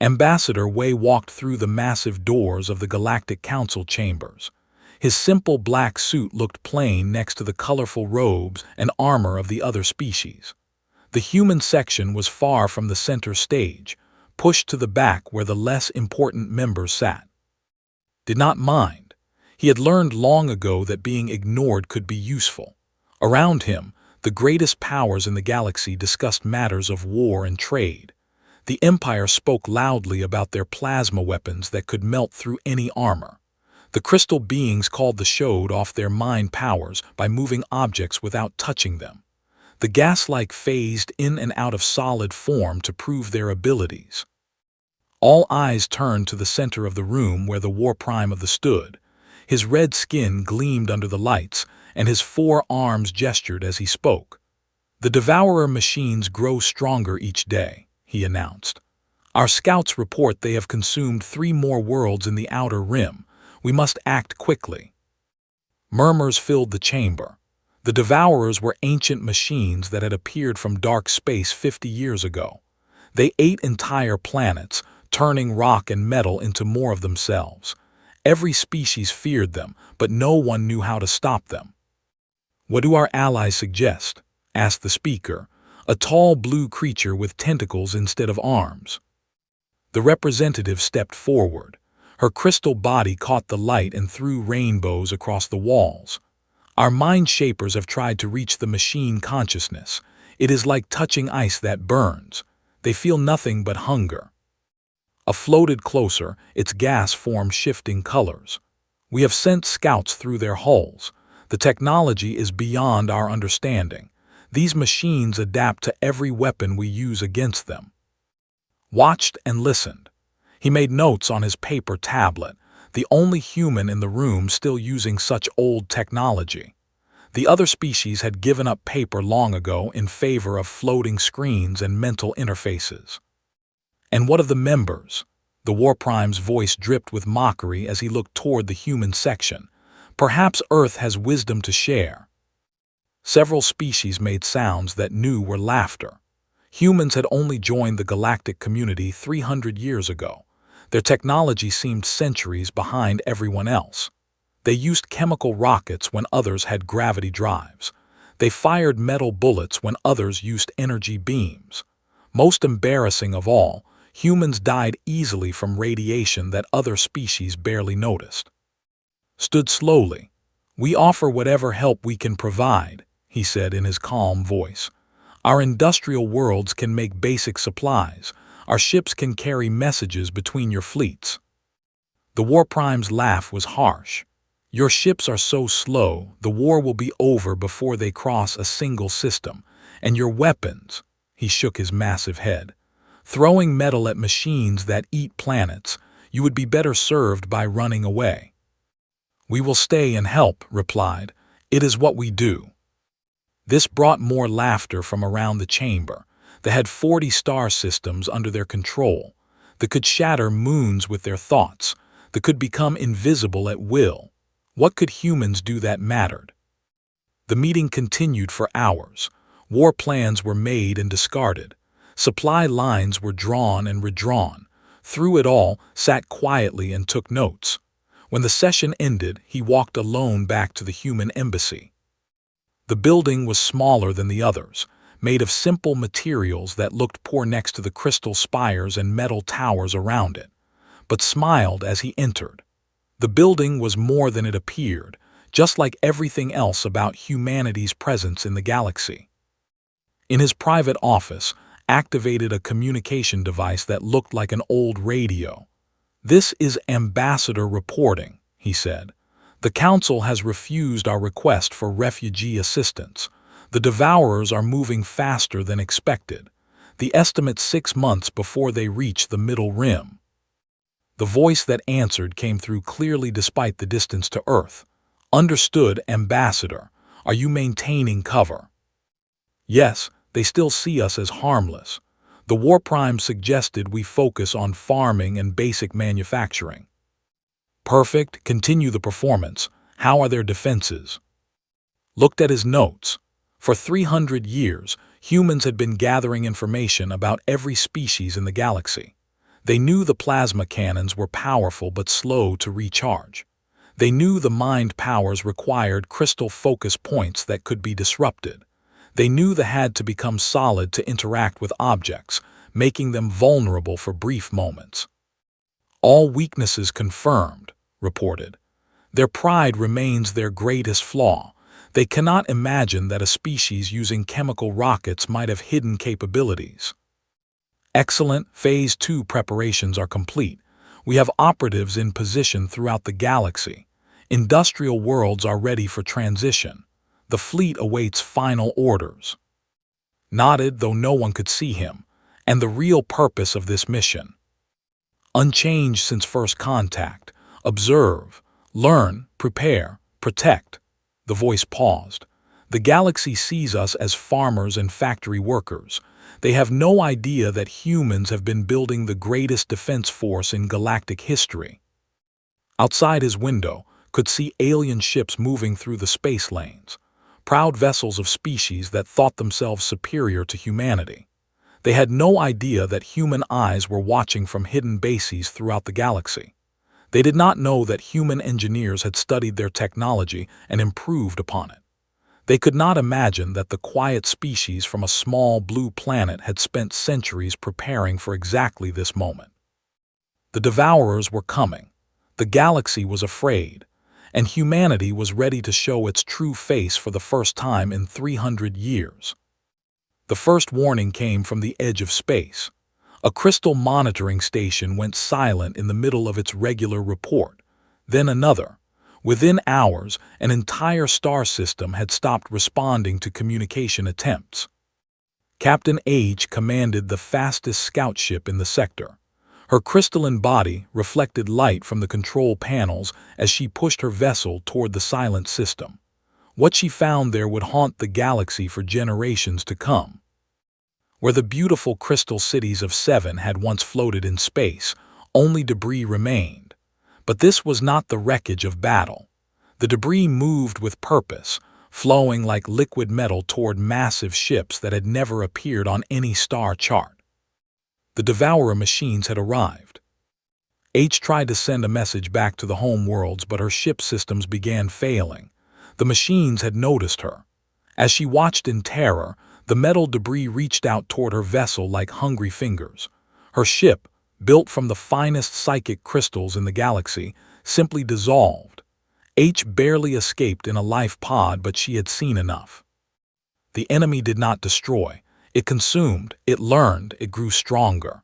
Ambassador Wei walked through the massive doors of the Galactic Council chambers. His simple black suit looked plain next to the colorful robes and armor of the other species. The human section was far from the center stage, pushed to the back where the less important members sat. Did not mind. He had learned long ago that being ignored could be useful. Around him, the greatest powers in the galaxy discussed matters of war and trade. The Empire spoke loudly about their plasma weapons that could melt through any armor. The crystal beings called the showed off their mind powers by moving objects without touching them. The gas-like phased in and out of solid form to prove their abilities. All eyes turned to the center of the room where the War Prime of the stood. His red skin gleamed under the lights, and his 4 arms gestured as he spoke. "The Devourer machines grow stronger each day," he announced. "Our scouts report they have consumed 3 more worlds in the Outer Rim. We must act quickly." Murmurs filled the chamber. The Devourers were ancient machines that had appeared from dark space 50 years ago. They ate entire planets, turning rock and metal into more of themselves. Every species feared them, but no one knew how to stop them. "What do our allies suggest?" asked the speaker, a tall blue creature with tentacles instead of arms. The representative stepped forward. Her crystal body caught the light and threw rainbows across the walls. "Our mind shapers have tried to reach the machine consciousness. It is like touching ice that burns. They feel nothing but hunger." A floated closer, its gas formed shifting colors. "We have sent scouts through their hulls. The technology is beyond our understanding. These machines adapt to every weapon we use against them." Watched and listened. He made notes on his paper tablet, the only human in the room still using such old technology. The other species had given up paper long ago in favor of floating screens and mental interfaces. "And what of the members?" The War Prime's voice dripped with mockery as he looked toward the human section. "Perhaps Earth has wisdom to share." Several species made sounds that knew were laughter. Humans had only joined the galactic community 300 years ago. Their technology seemed centuries behind everyone else. They used chemical rockets when others had gravity drives. They fired metal bullets when others used energy beams. Most embarrassing of all, humans died easily from radiation that other species barely noticed. Stood slowly. "We offer whatever help we can provide," he said in his calm voice. "Our industrial worlds can make basic supplies. Our ships can carry messages between your fleets." The War Prime's laugh was harsh. "Your ships are so slow, the war will be over before they cross a single system. And your weapons," he shook his massive head, "throwing metal at machines that eat planets, you would be better served by running away." "We will stay and help," replied. "It is what we do." This brought more laughter from around the chamber. They had 40 star systems under their control. They could shatter moons with their thoughts. They could become invisible at will. What could humans do that mattered? The meeting continued for hours. War plans were made and discarded. Supply lines were drawn and redrawn. Through it all, sat quietly and took notes. When the session ended, he walked alone back to the human embassy. The building was smaller than the others, made of simple materials that looked poor next to the crystal spires and metal towers around it, but smiled as he entered. The building was more than it appeared, just like everything else about humanity's presence in the galaxy. In his private office, activated a communication device that looked like an old radio. "This is Ambassador reporting," he said. "The Council has refused our request for refugee assistance. The Devourers are moving faster than expected. The estimate 6 months before they reach the Middle Rim." The voice that answered came through clearly despite the distance to Earth. "Understood, Ambassador. Are you maintaining cover?" "Yes, they still see us as harmless. The War Prime suggested we focus on farming and basic manufacturing." "Perfect. Continue the performance. How are their defenses?" Looked at his notes. For 300 years, humans had been gathering information about every species in the galaxy. They knew the plasma cannons were powerful but slow to recharge. They knew the mind powers required crystal focus points that could be disrupted. They knew they had to become solid to interact with objects, making them vulnerable for brief moments. All weaknesses confirmed, reported. Their pride remains their greatest flaw. They cannot imagine that a species using chemical rockets might have hidden capabilities. Excellent, Phase 2 preparations are complete. We have operatives in position throughout the galaxy. Industrial worlds are ready for transition. The fleet awaits final orders. Nodded, though no one could see him, and the real purpose of this mission. Unchanged since first contact. Observe, learn, prepare, protect. The voice paused. The galaxy sees us as farmers and factory workers. They have no idea that humans have been building the greatest defense force in galactic history. Outside his window, could see alien ships moving through the space lanes, proud vessels of species that thought themselves superior to humanity. They had no idea that human eyes were watching from hidden bases throughout the galaxy. They did not know that human engineers had studied their technology and improved upon it. They could not imagine that the quiet species from a small blue planet had spent centuries preparing for exactly this moment. The Devourers were coming. The galaxy was afraid, and humanity was ready to show its true face for the first time in 300 years. The first warning came from the edge of space. A crystal monitoring station went silent in the middle of its regular report. Then another. Within hours, an entire star system had stopped responding to communication attempts. Captain H commanded the fastest scout ship in the sector. Her crystalline body reflected light from the control panels as she pushed her vessel toward the silent system. What she found there would haunt the galaxy for generations to come. Where the beautiful crystal cities of Seven had once floated in space, only debris remained. But this was not the wreckage of battle. The debris moved with purpose, flowing like liquid metal toward massive ships that had never appeared on any star chart. The Devourer machines had arrived. H tried to send a message back to the home worlds, but her ship systems began failing. The machines had noticed her. As she watched in terror, the metal debris reached out toward her vessel like hungry fingers. Her ship, built from the finest psychic crystals in the galaxy, simply dissolved. H barely escaped in a life pod, but she had seen enough. The enemy did not destroy. It consumed, it learned, it grew stronger.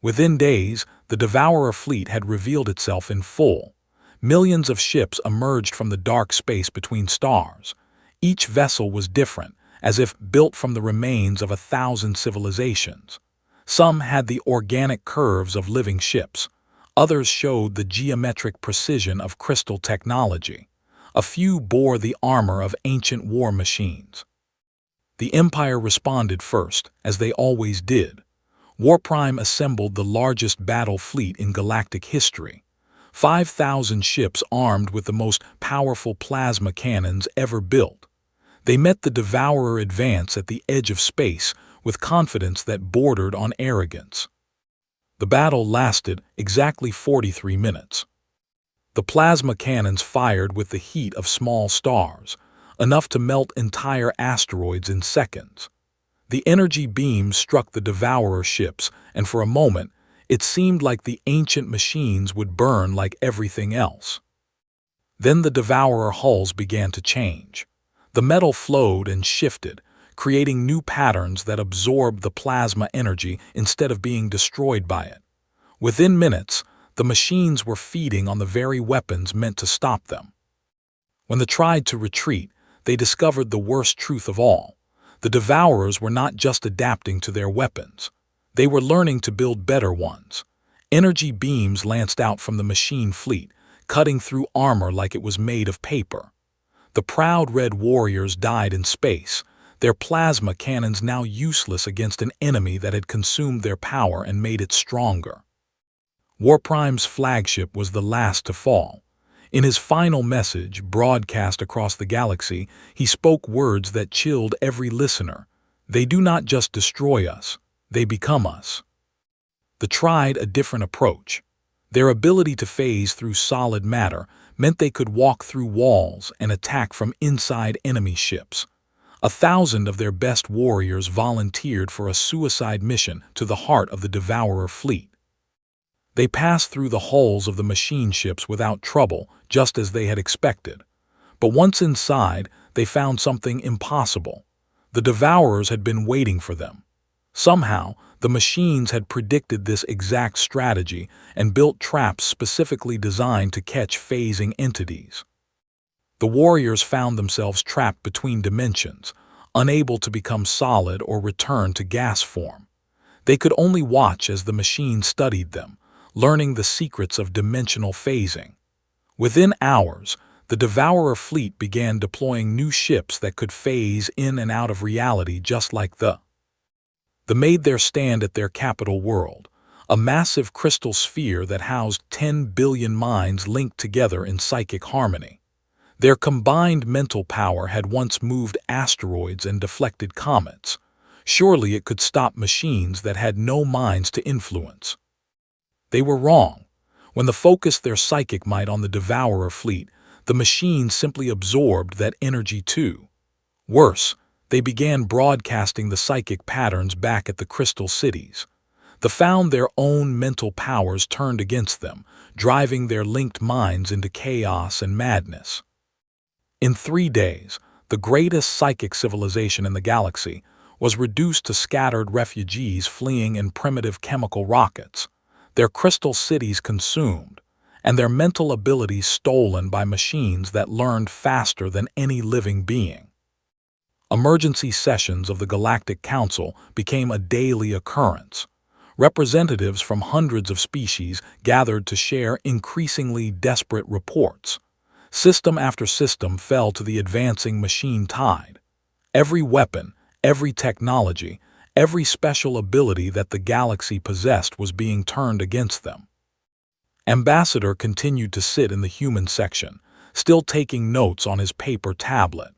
Within days, the Devourer fleet had revealed itself in full. Millions of ships emerged from the dark space between stars. Each vessel was different, as if built from the remains of 1,000 civilizations. Some had the organic curves of living ships. Others showed the geometric precision of crystal technology. A few bore the armor of ancient war machines. The Empire responded first, as they always did. Warprime assembled the largest battle fleet in galactic history. 5,000 ships armed with the most powerful plasma cannons ever built. They met the Devourer advance at the edge of space with confidence that bordered on arrogance. The battle lasted exactly 43 minutes. The plasma cannons fired with the heat of small stars, enough to melt entire asteroids in seconds. The energy beams struck the Devourer ships, and for a moment, it seemed like the ancient machines would burn like everything else. Then the Devourer hulls began to change. The metal flowed and shifted, creating new patterns that absorbed the plasma energy instead of being destroyed by it. Within minutes, the machines were feeding on the very weapons meant to stop them. When they tried to retreat, they discovered the worst truth of all. The Devourers were not just adapting to their weapons. They were learning to build better ones. Energy beams lanced out from the machine fleet, cutting through armor like it was made of paper. The proud red warriors died in space, their plasma cannons now useless against an enemy that had consumed their power and made it stronger. Warprime's flagship was the last to fall. In his final message, broadcast across the galaxy, he spoke words that chilled every listener. They do not just destroy us, they become us. They tried a different approach. Their ability to phase through solid matter meant they could walk through walls and attack from inside enemy ships. 1,000 of their best warriors volunteered for a suicide mission to the heart of the Devourer fleet. They passed through the hulls of the machine ships without trouble, just as they had expected. But once inside, they found something impossible. The Devourers had been waiting for them. Somehow, the machines had predicted this exact strategy and built traps specifically designed to catch phasing entities. The warriors found themselves trapped between dimensions, unable to become solid or return to gas form. They could only watch as the machine studied them, learning the secrets of dimensional phasing. Within hours, the Devourer fleet began deploying new ships that could phase in and out of reality just like They made their stand at their capital world, a massive crystal sphere that housed 10 billion minds linked together in psychic harmony. Their combined mental power had once moved asteroids and deflected comets. Surely it could stop machines that had no minds to influence. They were wrong. When they focused their psychic might on the Devourer fleet, the machines simply absorbed that energy too. Worse, they began broadcasting the psychic patterns back at the crystal cities. They found their own mental powers turned against them, driving their linked minds into chaos and madness. In 3 days, the greatest psychic civilization in the galaxy was reduced to scattered refugees fleeing in primitive chemical rockets, their crystal cities consumed, and their mental abilities stolen by machines that learned faster than any living being. Emergency sessions of the Galactic Council became a daily occurrence. Representatives from hundreds of species gathered to share increasingly desperate reports. System after system fell to the advancing machine tide. Every weapon, every technology, every special ability that the galaxy possessed was being turned against them. Ambassador continued to sit in the human section, still taking notes on his paper tablet.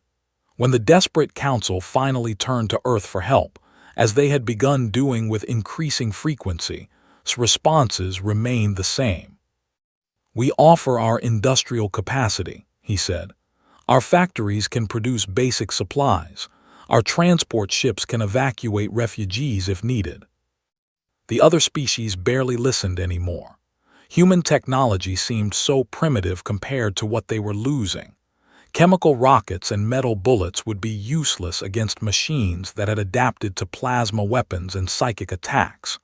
When the desperate council finally turned to Earth for help, as they had begun doing with increasing frequency, responses remained the same. "We offer our industrial capacity," he said. "Our factories can produce basic supplies. Our transport ships can evacuate refugees if needed." The other species barely listened anymore. Human technology seemed so primitive compared to what they were losing. Chemical rockets and metal bullets would be useless against machines that had adapted to plasma weapons and psychic attacks.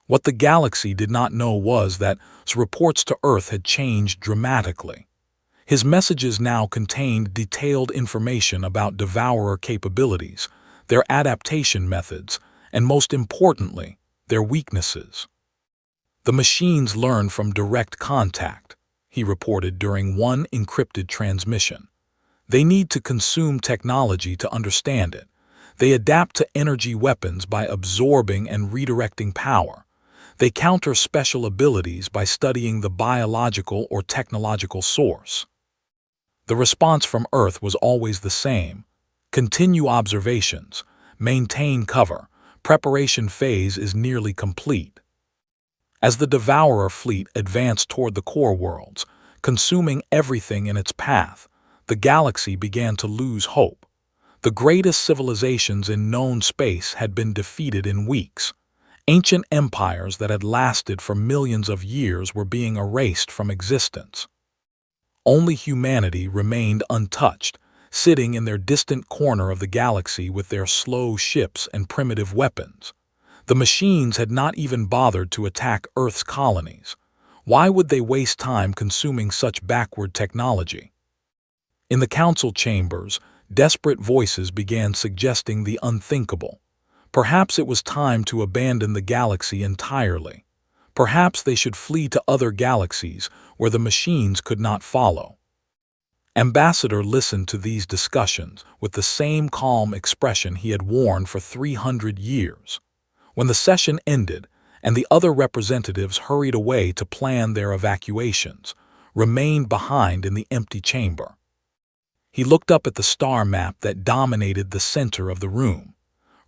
What the galaxy did not know was that reports to Earth had changed dramatically. His messages now contained detailed information about Devourer capabilities, their adaptation methods, and most importantly, their weaknesses. "The machines learn from direct contact," he reported during one encrypted transmission. "They need to consume technology to understand it. They adapt to energy weapons by absorbing and redirecting power. They counter special abilities by studying the biological or technological source." The response from Earth was always the same: continue observations, maintain cover, preparation phase is nearly complete. As the Devourer fleet advanced toward the core worlds, consuming everything in its path, the galaxy began to lose hope. The greatest civilizations in known space had been defeated in weeks. Ancient empires that had lasted for millions of years were being erased from existence. Only humanity remained untouched, sitting in their distant corner of the galaxy with their slow ships and primitive weapons. The machines had not even bothered to attack Earth's colonies. Why would they waste time consuming such backward technology? In the council chambers, desperate voices began suggesting the unthinkable. Perhaps it was time to abandon the galaxy entirely. Perhaps they should flee to other galaxies where the machines could not follow. Ambassador listened to these discussions with the same calm expression he had worn for 300 years. When the session ended and the other representatives hurried away to plan their evacuations, remained behind in the empty chamber. He looked up at the star map that dominated the center of the room.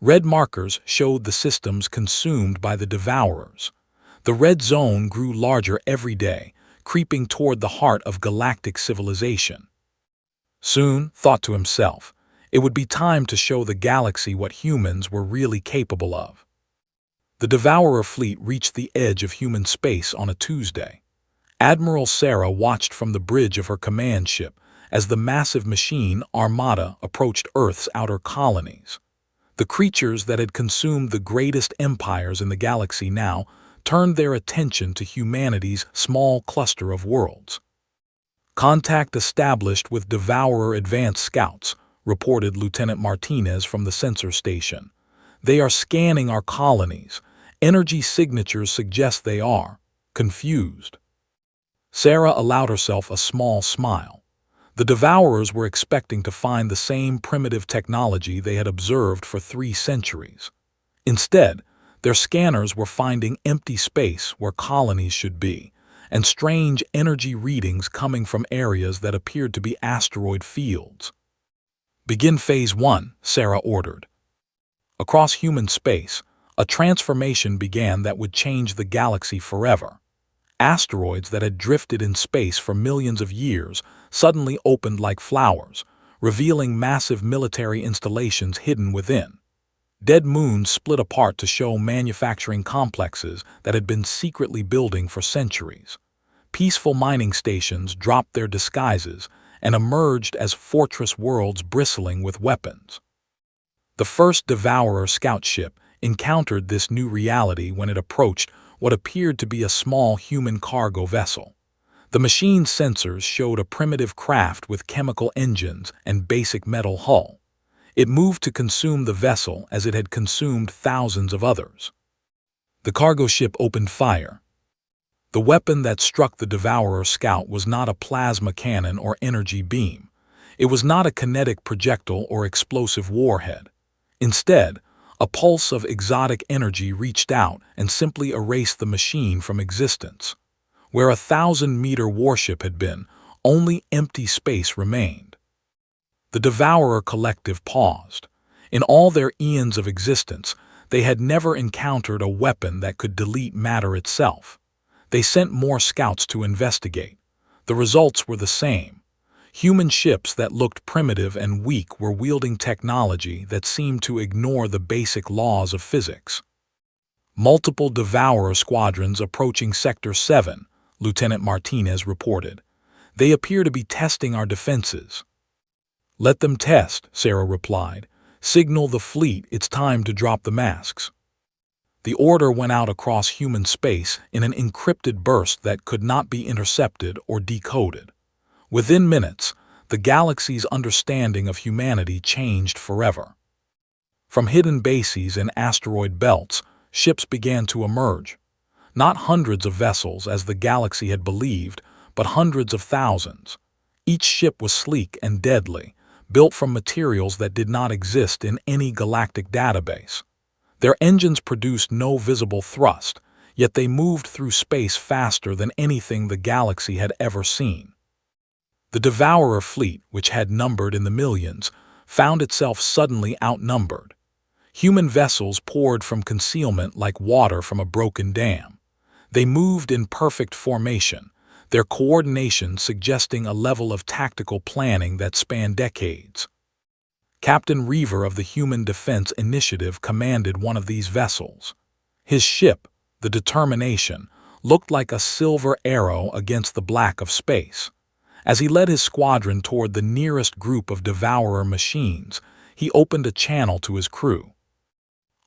Red markers showed the systems consumed by the Devourers. The red zone grew larger every day, creeping toward the heart of galactic civilization. Soon, thought to himself, it would be time to show the galaxy what humans were really capable of. The Devourer fleet reached the edge of human space on a Tuesday. Admiral Sarah watched from the bridge of her command ship as the massive machine armada approached Earth's outer colonies. The creatures that had consumed the greatest empires in the galaxy now turned their attention to humanity's small cluster of worlds. "Contact established with Devourer advanced scouts," reported Lieutenant Martinez from the sensor station. "They are scanning our colonies. Energy signatures suggest they are confused." Sarah allowed herself a small smile. The Devourers were expecting to find the same primitive technology they had observed for 3 centuries. Instead, their scanners were finding empty space where colonies should be, and strange energy readings coming from areas that appeared to be asteroid fields. "Begin Phase 1, Sarah ordered. Across human space, a transformation began that would change the galaxy forever. Asteroids that had drifted in space for millions of years suddenly opened like flowers, revealing massive military installations hidden within. Dead moons split apart to show manufacturing complexes that had been secretly building for centuries. Peaceful mining stations dropped their disguises and emerged as fortress worlds bristling with weapons. The first Devourer scout ship encountered this new reality when it approached what appeared to be a small human cargo vessel. The machine's sensors showed a primitive craft with chemical engines and basic metal hull. It moved to consume the vessel as it had consumed thousands of others. The cargo ship opened fire. The weapon that struck the Devourer scout was not a plasma cannon or energy beam. It was not a kinetic projectile or explosive warhead. Instead, a pulse of exotic energy reached out and simply erased the machine from existence. Where a 1,000-meter warship had been, only empty space remained. The Devourer collective paused. In all their eons of existence, they had never encountered a weapon that could delete matter itself. They sent more scouts to investigate. The results were the same. Human ships that looked primitive and weak were wielding technology that seemed to ignore the basic laws of physics. "Multiple Devourer squadrons approaching Sector 7, Lieutenant Martinez reported. "They appear to be testing our defenses." "Let them test," Sarah replied. "Signal the fleet it's time to drop the masks." The order went out across human space in an encrypted burst that could not be intercepted or decoded. Within minutes, the galaxy's understanding of humanity changed forever. From hidden bases and asteroid belts, ships began to emerge. Not hundreds of vessels, as the galaxy had believed, but hundreds of thousands. Each ship was sleek and deadly, built from materials that did not exist in any galactic database. Their engines produced no visible thrust, yet they moved through space faster than anything the galaxy had ever seen. The Devourer fleet, which had numbered in the millions, found itself suddenly outnumbered. Human vessels poured from concealment like water from a broken dam. They moved in perfect formation, their coordination suggesting a level of tactical planning that spanned decades. Captain Reaver of the Human Defense Initiative commanded one of these vessels. His ship, the Determination, looked like a silver arrow against the black of space. As he led his squadron toward the nearest group of Devourer machines, he opened a channel to his crew.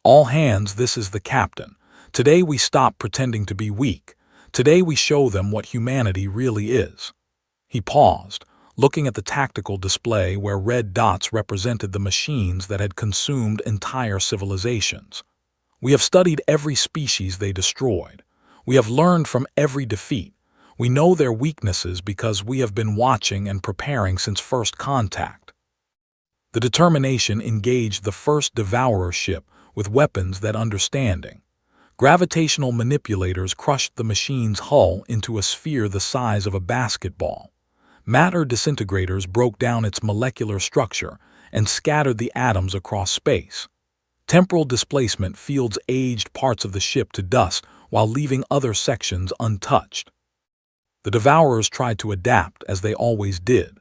"All hands, this is the captain. Today we stop pretending to be weak. Today we show them what humanity really is." He paused, looking at the tactical display where red dots represented the machines that had consumed entire civilizations. "We have studied every species they destroyed. We have learned from every defeat. We know their weaknesses because we have been watching and preparing since first contact." The Determination engaged the first Devourer ship with weapons that understanding. Gravitational manipulators crushed the machine's hull into a sphere the size of a basketball. Matter disintegrators broke down its molecular structure and scattered the atoms across space. Temporal displacement fields aged parts of the ship to dust while leaving other sections untouched. The Devourers tried to adapt, as they always did.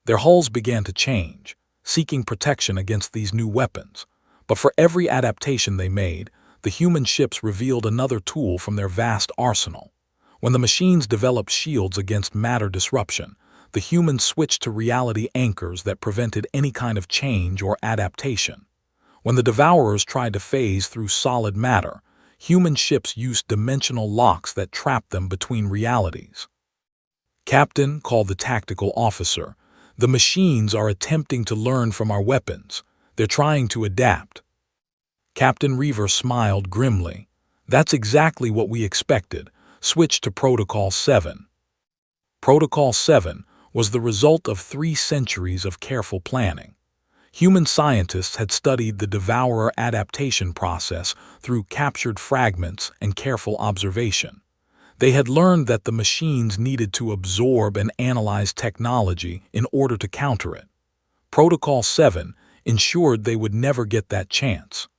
Their hulls began to change, seeking protection against these new weapons. But for every adaptation they made, the human ships revealed another tool from their vast arsenal. When the machines developed shields against matter disruption, the humans switched to reality anchors that prevented any kind of change or adaptation. When the Devourers tried to phase through solid matter, human ships used dimensional locks that trapped them between realities. "Captain," called the tactical officer, "the machines are attempting to learn from our weapons. They're trying to adapt." Captain Reaver smiled grimly. "That's exactly what we expected. Switch to Protocol 7. Protocol 7 was the result of 3 centuries of careful planning. Human scientists had studied the Devourer adaptation process through captured fragments and careful observation. They had learned that the machines needed to absorb and analyze technology in order to counter it. Protocol 7 ensured they would never get that chance.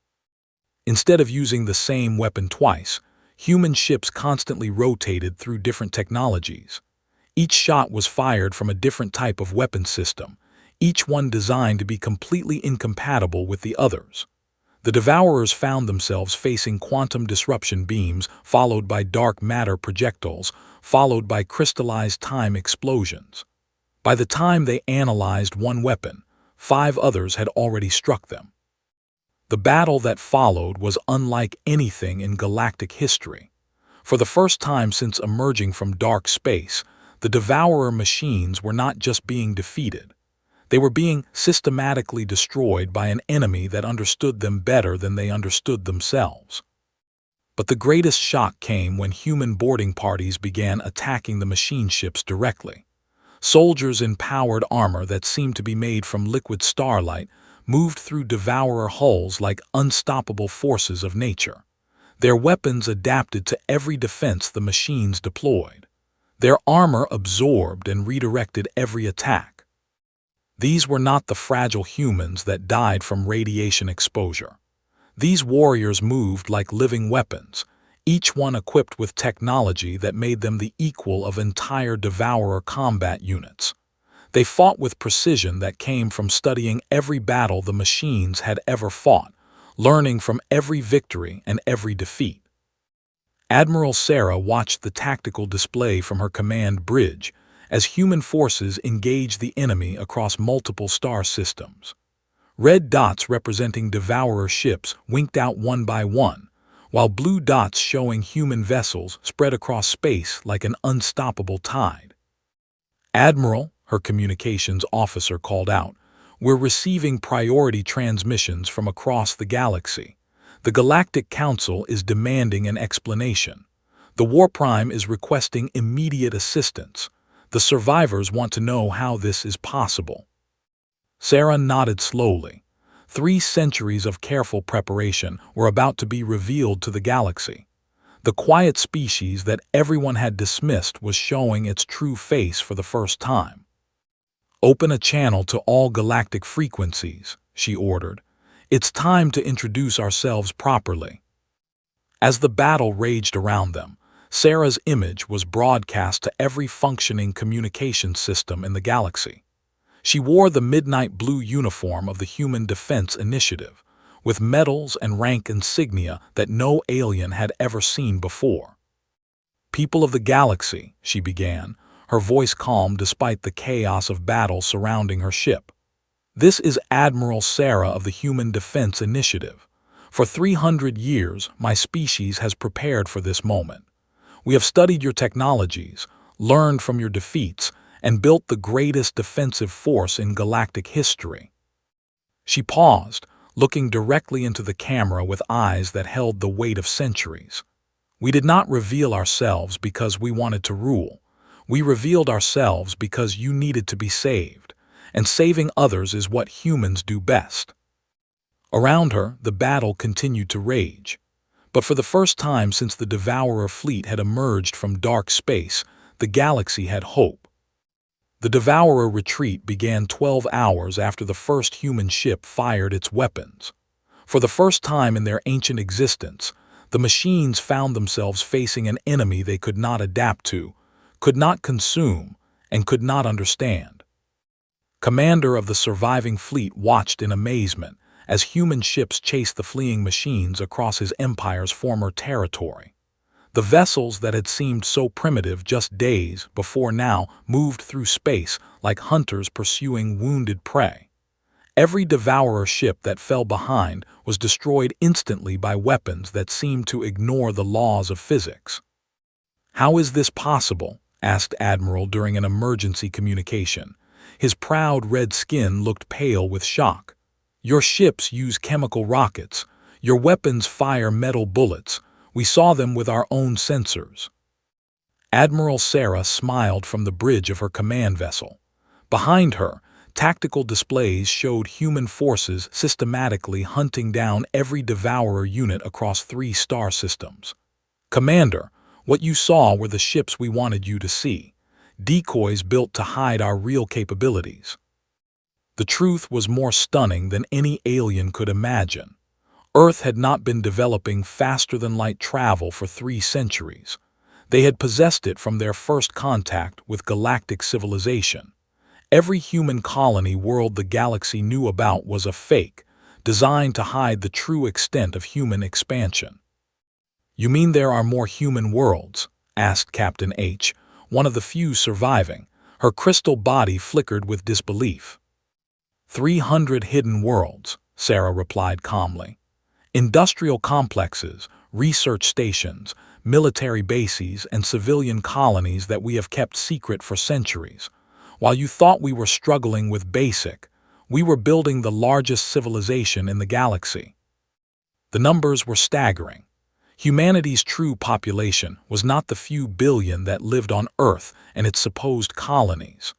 Instead of using the same weapon twice, human ships constantly rotated through different technologies. Each shot was fired from a different type of weapon system, each one designed to be completely incompatible with the others. The Devourers found themselves facing quantum disruption beams, followed by dark matter projectiles, followed by crystallized time explosions. By the time they analyzed one weapon, 5 others had already struck them. The battle that followed was unlike anything in galactic history. For the first time since emerging from dark space, the Devourer machines were not just being defeated. They were being systematically destroyed by an enemy that understood them better than they understood themselves. But the greatest shock came when human boarding parties began attacking the machine ships directly. Soldiers in powered armor that seemed to be made from liquid starlight moved through Devourer hulls like unstoppable forces of nature. Their weapons adapted to every defense the machines deployed. Their armor absorbed and redirected every attack. These were not the fragile humans that died from radiation exposure. These warriors moved like living weapons, each one equipped with technology that made them the equal of entire Devourer combat units. They fought with precision that came from studying every battle the machines had ever fought, learning from every victory and every defeat. Admiral Sarah watched the tactical display from her command bridge as human forces engaged the enemy across multiple star systems. Red dots representing Devourer ships winked out one by one, while blue dots showing human vessels spread across space like an unstoppable tide. "Admiral," her communications officer called out, "we're receiving priority transmissions from across the galaxy. The Galactic Council is demanding an explanation. The War Prime is requesting immediate assistance. The survivors want to know how this is possible." Sarah nodded slowly. 3 centuries of careful preparation were about to be revealed to the galaxy. The quiet species that everyone had dismissed was showing its true face for the first time. "Open a channel to all galactic frequencies," she ordered. "It's time to introduce ourselves properly." As the battle raged around them, Sarah's image was broadcast to every functioning communication system in the galaxy. She wore the midnight blue uniform of the Human Defense Initiative, with medals and rank insignia that no alien had ever seen before. "People of the galaxy," she began, her voice calm despite the chaos of battle surrounding her ship. "This is Admiral Sarah of the Human Defense Initiative. For 300 years, my species has prepared for this moment. We have studied your technologies, learned from your defeats, and built the greatest defensive force in galactic history." She paused, looking directly into the camera with eyes that held the weight of centuries. "We did not reveal ourselves because we wanted to rule. We revealed ourselves because you needed to be saved, and saving others is what humans do best." Around her, the battle continued to rage. But for the first time since the Devourer fleet had emerged from dark space, the galaxy had hope. The Devourer retreat began 12 hours after the first human ship fired its weapons. For the first time in their ancient existence, The machines found themselves facing an enemy they could not adapt to, could not consume, and could not understand. Commander of the surviving fleet watched in amazement as human ships chased the fleeing machines across his empire's former territory. The vessels that had seemed so primitive just days before now moved through space like hunters pursuing wounded prey. Every devourer ship that fell behind was destroyed instantly by weapons that seemed to ignore the laws of physics. "How is this possible?" asked Admiral during an emergency communication. His proud red skin looked pale with shock. "Your ships use chemical rockets. Your weapons fire metal bullets. We saw them with our own sensors." Admiral Sarah smiled from the bridge of her command vessel. Behind her, tactical displays showed human forces systematically hunting down every devourer unit across 3 star systems. "Commander, what you saw were the ships we wanted you to see. Decoys built to hide our real capabilities." The truth was more stunning than any alien could imagine. Earth had not been developing faster-than-light travel for 3 centuries. They had possessed it from their first contact with galactic civilization. Every human colony world the galaxy knew about was a fake, designed to hide the true extent of human expansion. "You mean there are more human worlds?" asked Captain H, one of the few surviving. Her crystal body flickered with disbelief. 300 hidden worlds," Sarah replied calmly. "Industrial complexes, research stations, military bases, and civilian colonies that we have kept secret for centuries. While you thought we were struggling with basic, we were building the largest civilization in the galaxy." The numbers were staggering. Humanity's true population was not the few billion that lived on Earth and its supposed colonies.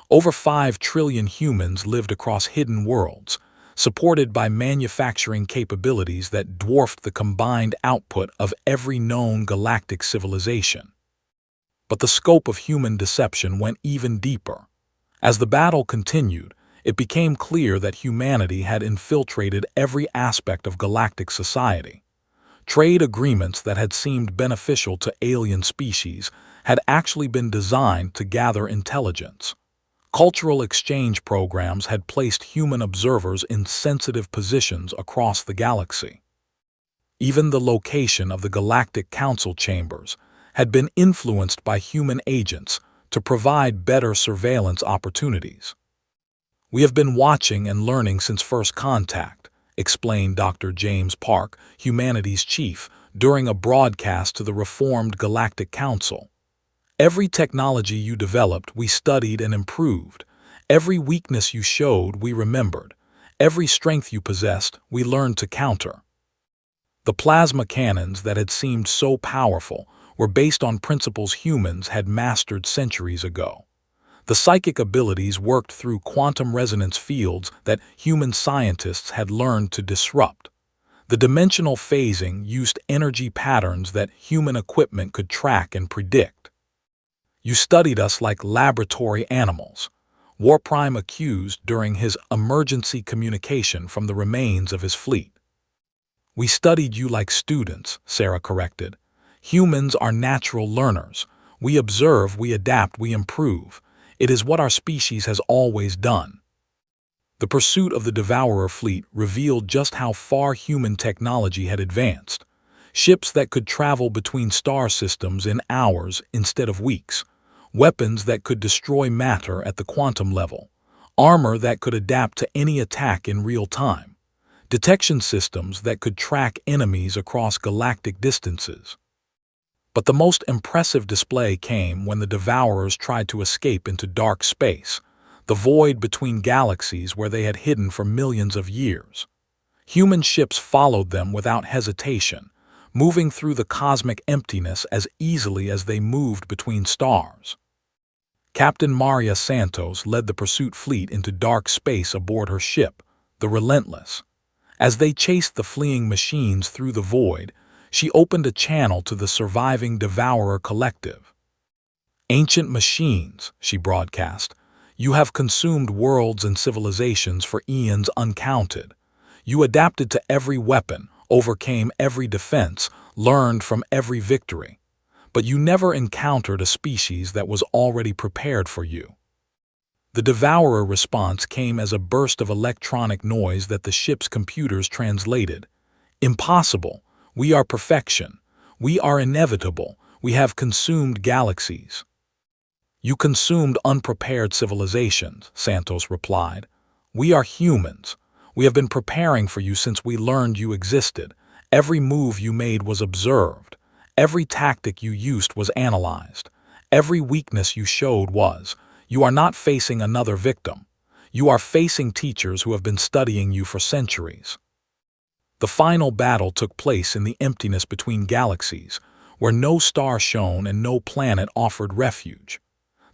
Over 5 trillion humans lived across hidden worlds, supported by manufacturing capabilities that dwarfed the combined output of every known galactic civilization. But the scope of human deception went even deeper. As the battle continued, it became clear that humanity had infiltrated every aspect of galactic society. Trade agreements that had seemed beneficial to alien species had actually been designed to gather intelligence. Cultural exchange programs had placed human observers in sensitive positions across the galaxy. Even the location of the Galactic Council chambers had been influenced by human agents to provide better surveillance opportunities. "We have been watching and learning since first contact," explained Dr. James Park, humanities chief, during a broadcast to the reformed Galactic Council. "Every technology you developed, we studied and improved. Every weakness you showed, we remembered. Every strength you possessed, we learned to counter." The plasma cannons that had seemed so powerful were based on principles humans had mastered centuries ago. The psychic abilities worked through quantum resonance fields that human scientists had learned to disrupt. The dimensional phasing used energy patterns that human equipment could track and predict. "You studied us like laboratory animals," Warprime accused during his emergency communication from the remains of his fleet. "We studied you like students," Sarah corrected. "Humans are natural learners. We observe, we adapt, we improve. It is what our species has always done." The pursuit of the Devourer fleet revealed just how far human technology had advanced. Ships that could travel between star systems in hours instead of weeks. Weapons that could destroy matter at the quantum level. Armor that could adapt to any attack in real time. Detection systems that could track enemies across galactic distances. But the most impressive display came when the Devourers tried to escape into dark space, the void between galaxies where they had hidden for millions of years. Human ships followed them without hesitation, moving through the cosmic emptiness as easily as they moved between stars. Captain Maria Santos led the pursuit fleet into dark space aboard her ship, the Relentless. As they chased the fleeing machines through the void, she opened a channel to the surviving Devourer collective. "Ancient machines," she broadcast, "you have consumed worlds and civilizations for eons uncounted. You adapted to every weapon, overcame every defense, learned from every victory, but you never encountered a species that was already prepared for you. The Devourer response came as a burst of electronic noise that the ship's computers translated. Impossible. We are perfection. We are inevitable. We have consumed galaxies. You consumed unprepared civilizations, Santos replied. We are humans. We have been preparing for you since we learned you existed. Every move you made was observed. Every tactic you used was analyzed. Every weakness you showed was. You are not facing another victim. You are facing teachers who have been studying you for centuries. The final battle took place in the emptiness between galaxies, where no star shone and no planet offered refuge.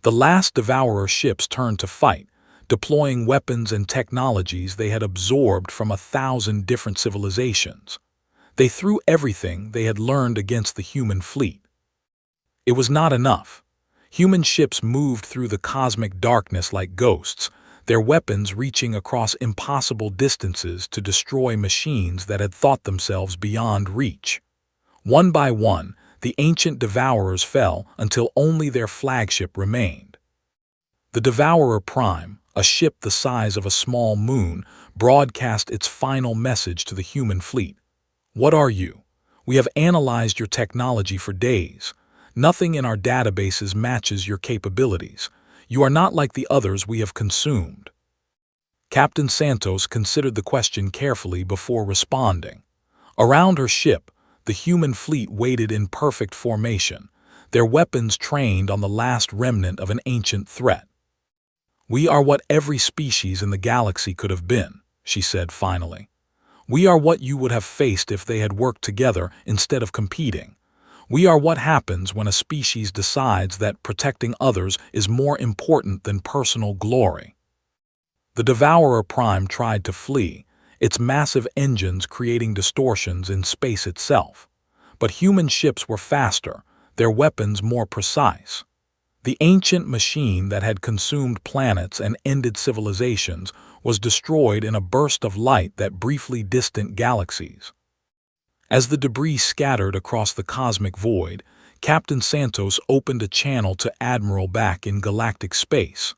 The last Devourer ships turned to fight, deploying weapons and technologies they had absorbed from 1,000 different civilizations. They threw everything they had learned against the human fleet. It was not enough. Human ships moved through the cosmic darkness like ghosts, their weapons reaching across impossible distances to destroy machines that had thought themselves beyond reach. One by one, the ancient Devourers fell until only their flagship remained. The Devourer Prime, a ship the size of a small moon, broadcast its final message to the human fleet. What are you? We have analyzed your technology for days. Nothing in our databases matches your capabilities. You are not like the others we have consumed. Captain Santos considered the question carefully before responding. Around her ship, the human fleet waited in perfect formation, their weapons trained on the last remnant of an ancient threat. We are what every species in the galaxy could have been, she said finally. We are what you would have faced if they had worked together instead of competing. We are what happens when a species decides that protecting others is more important than personal glory. The Devourer Prime tried to flee, its massive engines creating distortions in space itself. But human ships were faster, their weapons more precise. The ancient machine that had consumed planets and ended civilizations was destroyed in a burst of light that briefly distant galaxies. As the debris scattered across the cosmic void, Captain Santos opened a channel to Admiral back in galactic space.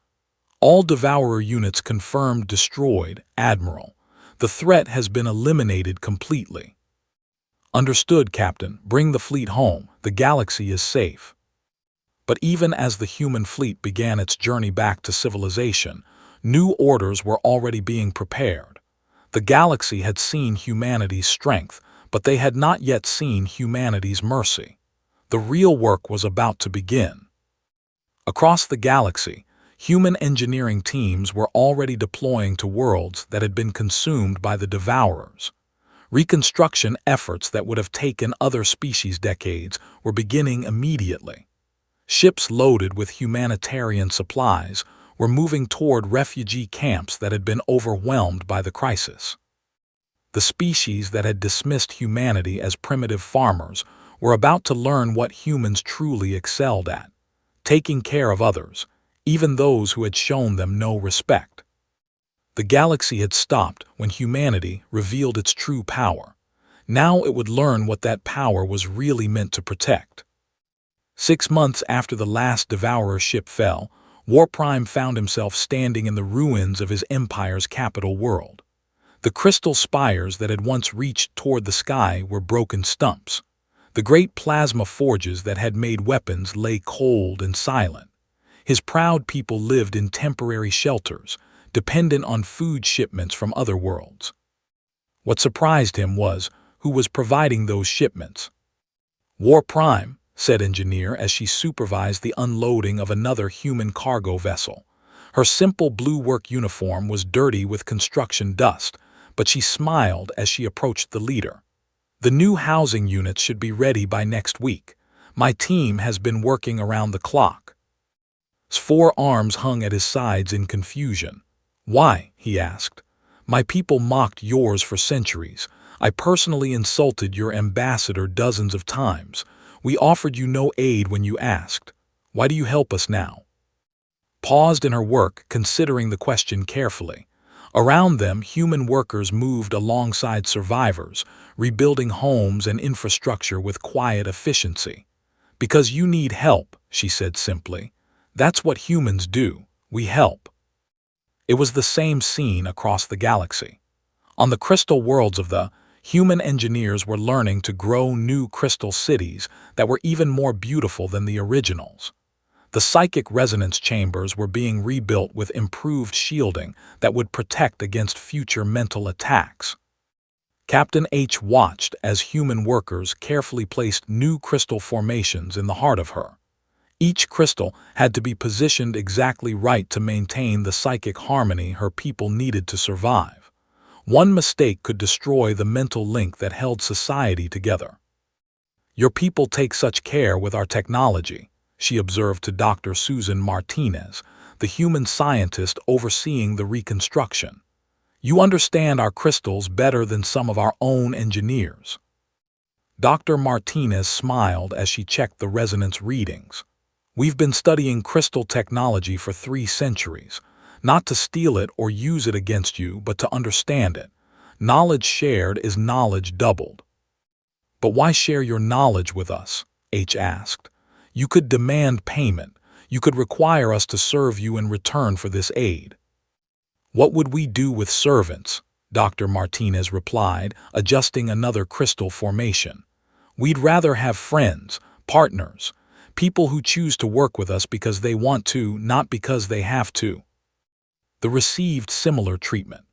All Devourer units confirmed destroyed, Admiral. The threat has been eliminated completely. Understood, Captain. Bring the fleet home. The galaxy is safe. But even as the human fleet began its journey back to civilization, new orders were already being prepared. The galaxy had seen humanity's strength, but they had not yet seen humanity's mercy. The real work was about to begin. Across the galaxy, human engineering teams were already deploying to worlds that had been consumed by the Devourers. Reconstruction efforts that would have taken other species decades were beginning immediately. Ships loaded with humanitarian supplies were moving toward refugee camps that had been overwhelmed by the crisis. The species that had dismissed humanity as primitive farmers were about to learn what humans truly excelled at, taking care of others, even those who had shown them no respect. The galaxy had stopped when humanity revealed its true power. Now it would learn what that power was really meant to protect. 6 months after the last Devourer ship fell, War Prime found himself standing in the ruins of his empire's capital world. The crystal spires that had once reached toward the sky were broken stumps. The great plasma forges that had made weapons lay cold and silent. His proud people lived in temporary shelters, dependent on food shipments from other worlds. What surprised him was who was providing those shipments. War Prime, said Engineer as she supervised the unloading of another human cargo vessel. Her simple blue work uniform was dirty with construction dust, but she smiled as she approached the leader. The new housing units should be ready by next week. My team has been working around the clock. His 4 arms hung at his sides in confusion. Why? He asked. My people mocked yours for centuries. I personally insulted your ambassador dozens of times. We offered you no aid when you asked. Why do you help us now? Paused in her work, considering the question carefully. Around them, human workers moved alongside survivors, rebuilding homes and infrastructure with quiet efficiency. "Because you need help," she said simply. "That's what humans do. We help." It was the same scene across the galaxy. On the crystal worlds of the human engineers were learning to grow new crystal cities that were even more beautiful than the originals. The psychic resonance chambers were being rebuilt with improved shielding that would protect against future mental attacks. Captain H watched as human workers carefully placed new crystal formations in the heart of her. Each crystal had to be positioned exactly right to maintain the psychic harmony her people needed to survive. One mistake could destroy the mental link that held society together. "Your people take such care with our technology," she observed to Dr. Susan Martinez, the human scientist overseeing the reconstruction. "You understand our crystals better than some of our own engineers." Dr. Martinez smiled as she checked the resonance readings. "We've been studying crystal technology for 3 centuries, not to steal it or use it against you, but to understand it. Knowledge shared is knowledge doubled." "But why share your knowledge with us?" H asked. "You could demand payment. You could require us to serve you in return for this aid." "What would we do with servants?" Dr. Martinez replied, adjusting another crystal formation. "We'd rather have friends, partners, people who choose to work with us because they want to, not because they have to." They received similar treatment.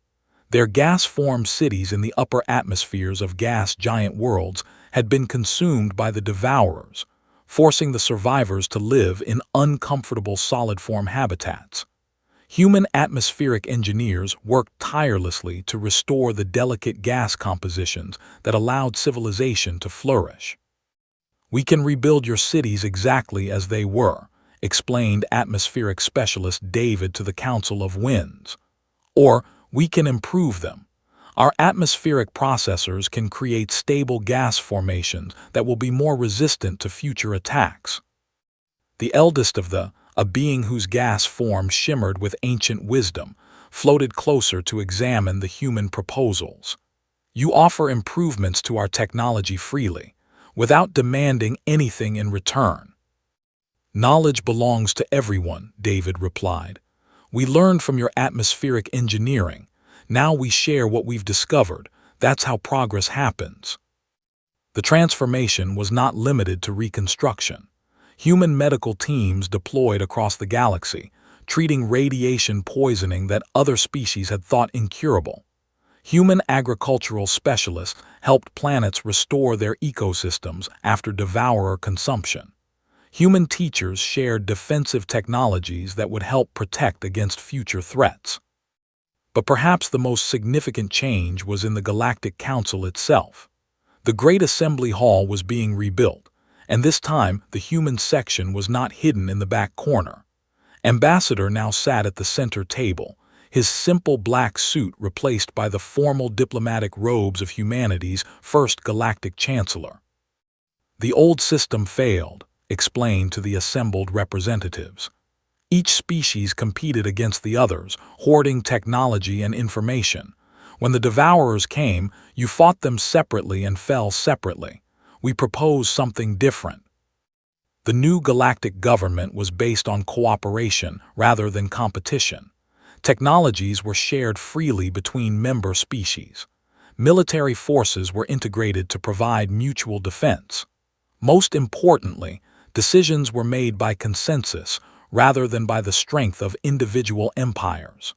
Their gas-formed cities in the upper atmospheres of gas giant worlds had been consumed by the devourers, forcing the survivors to live in uncomfortable solid-form habitats. Human atmospheric engineers worked tirelessly to restore the delicate gas compositions that allowed civilization to flourish. "We can rebuild your cities exactly as they were," explained atmospheric specialist David to the Council of Winds. "Or we can improve them. Our atmospheric processors can create stable gas formations that will be more resistant to future attacks." The eldest of a being whose gas form shimmered with ancient wisdom, floated closer to examine the human proposals. "You offer improvements to our technology freely, without demanding anything in return." "Knowledge belongs to everyone," David replied. "We learned from your atmospheric engineering. Now we share what we've discovered. That's how progress happens." The transformation was not limited to reconstruction. Human medical teams deployed across the galaxy, treating radiation poisoning that other species had thought incurable. Human agricultural specialists helped planets restore their ecosystems after devourer consumption. Human teachers shared defensive technologies that would help protect against future threats. But perhaps the most significant change was in the Galactic Council itself. The Great Assembly Hall was being rebuilt, and this time the human section was not hidden in the back corner. Ambassador now sat at the center table, his simple black suit replaced by the formal diplomatic robes of humanity's first galactic chancellor. "The old system failed," explained to the assembled representatives. "Each species competed against the others, hoarding technology and information. When the devourers came, you fought them separately and fell separately. We propose something different." The new galactic government was based on cooperation rather than competition. Technologies were shared freely between member species. Military forces were integrated to provide mutual defense. Most importantly, decisions were made by consensus rather than by the strength of individual empires.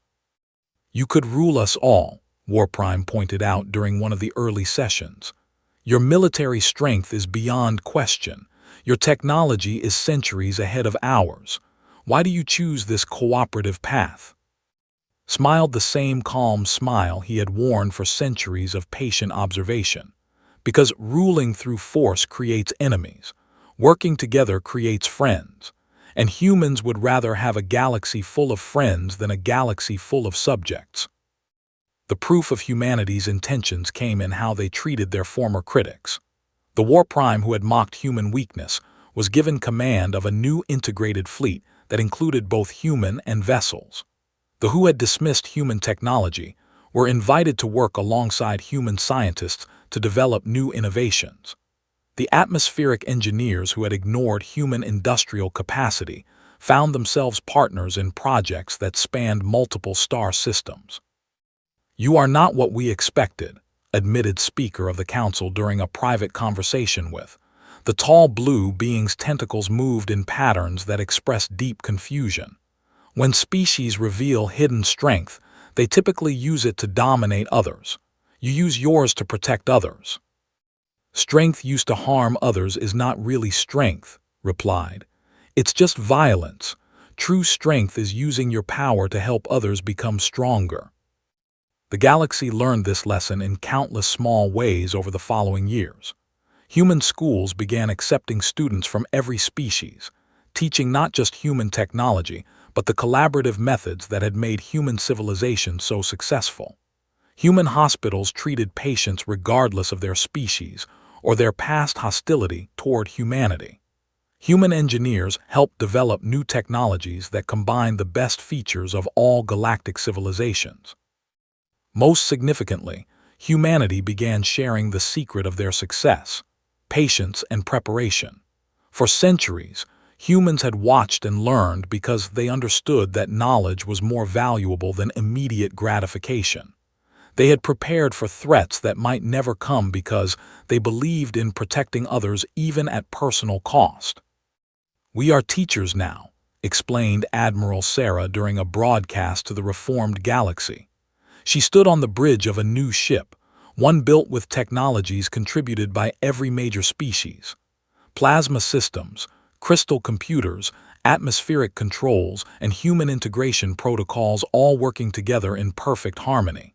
"You could rule us all," Warprime pointed out during one of the early sessions. "Your military strength is beyond question. Your technology is centuries ahead of ours. Why do you choose this cooperative path?" Smiled the same calm smile he had worn for centuries of patient observation. "Because ruling through force creates enemies. Working together creates friends. And humans would rather have a galaxy full of friends than a galaxy full of subjects." The proof of humanity's intentions came in how they treated their former critics. The Warprime who had mocked human weakness was given command of a new integrated fleet that included both human and vessels. The who had dismissed human technology were invited to work alongside human scientists to develop new innovations. The atmospheric engineers who had ignored human industrial capacity found themselves partners in projects that spanned multiple star systems. "You are not what we expected," admitted Speaker of the Council during a private conversation with. The tall blue being's tentacles moved in patterns that expressed deep confusion. When species reveal hidden strength, they typically use it to dominate others. You use yours to protect others. "Strength used to harm others is not really strength," replied. "It's just violence. True strength is using your power to help others become stronger." The galaxy learned this lesson in countless small ways over the following years. Human schools began accepting students from every species, teaching not just human technology, but the collaborative methods that had made human civilization so successful. Human hospitals treated patients regardless of their species or their past hostility toward humanity. Human engineers helped develop new technologies that combined the best features of all galactic civilizations. Most significantly, humanity began sharing the secret of their success: patience and preparation. For centuries, humans had watched and learned because they understood that knowledge was more valuable than immediate gratification. They had prepared for threats that might never come because they believed in protecting others even at personal cost. "We are teachers now," explained Admiral Sarah during a broadcast to the reformed galaxy. She stood on the bridge of a new ship, one built with technologies contributed by every major species. Plasma systems, crystal computers, atmospheric controls, and human integration protocols all working together in perfect harmony.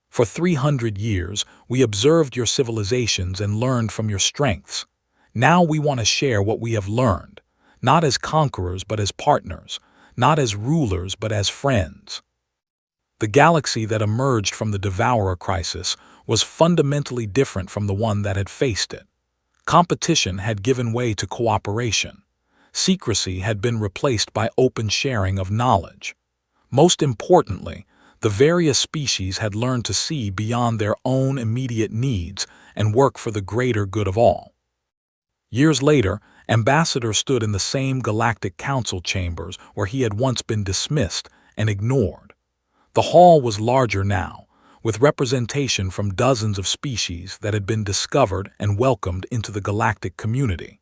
"For 300 years, we observed your civilizations and learned from your strengths. Now we want to share what we have learned, not as conquerors but as partners, not as rulers but as friends." The galaxy that emerged from the Devourer crisis was fundamentally different from the one that had faced it. Competition had given way to cooperation. Secrecy had been replaced by open sharing of knowledge. Most importantly, the various species had learned to see beyond their own immediate needs and work for the greater good of all. Years later, Ambassador stood in the same Galactic Council chambers where he had once been dismissed and ignored. The hall was larger now, with representation from dozens of species that had been discovered and welcomed into the galactic community.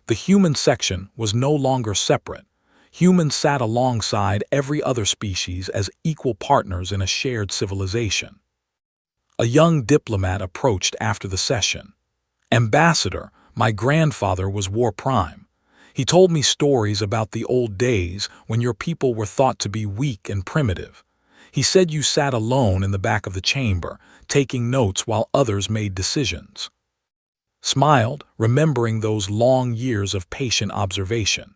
The human section was no longer separate. Humans sat alongside every other species as equal partners in a shared civilization. A young diplomat approached after the session. "Ambassador, my grandfather was War Prime. He told me stories about the old days when your people were thought to be weak and primitive. He said you sat alone in the back of the chamber, taking notes while others made decisions." Smiled, remembering those long years of patient observation.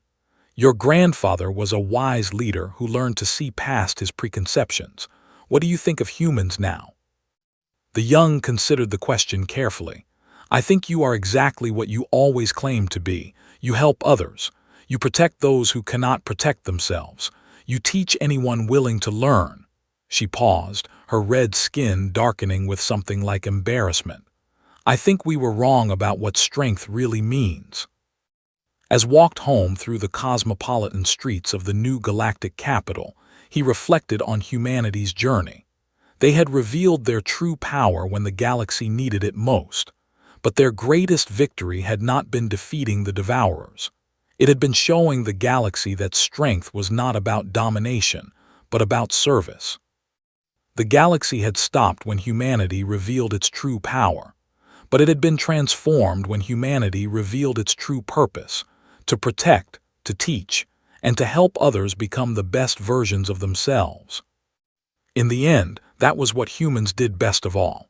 "Your grandfather was a wise leader who learned to see past his preconceptions. What do you think of humans now?" The young considered the question carefully. "I think you are exactly what you always claimed to be. You help others. You protect those who cannot protect themselves. You teach anyone willing to learn." She paused, her red skin darkening with something like embarrassment. "I think we were wrong about what strength really means." As walked home through the cosmopolitan streets of the new galactic capital, he reflected on humanity's journey. They had revealed their true power when the galaxy needed it most. But their greatest victory had not been defeating the Devourers. It had been showing the galaxy that strength was not about domination, but about service. The galaxy had stopped when humanity revealed its true power, but it had been transformed when humanity revealed its true purpose: to protect, to teach, and to help others become the best versions of themselves. In the end, that was what humans did best of all.